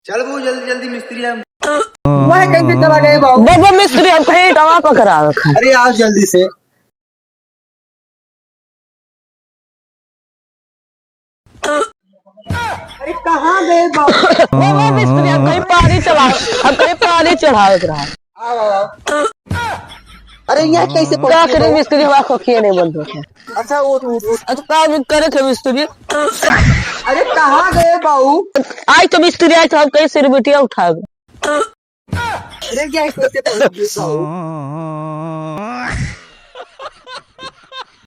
चल वो जल्दी जल्दी मिस्त्री हम। वह कैसे चला गए बाबू? देखो मिस्त्री हम कहीं दवा पकड़ा रखा। अरे आओ जल्दी से। अरे कहाँ गए बाबू? वो मिस्त्री हम कहीं पानी चढ़ा रहा। आओ आओ। अरे यहाँ कैसे क्या पहुंचे करे बाबू? मिस्त्री हवा को किए नहीं बंद होता। अच्छा वो अच्छा काम करे थे मिस्त्री। अरे कहाँ गए बाबू? आज तो मिस्त्री आए तो हम कहीं सिर बिटिया उठा गए। अरे क्या कैसे पहुंच गए बाबू?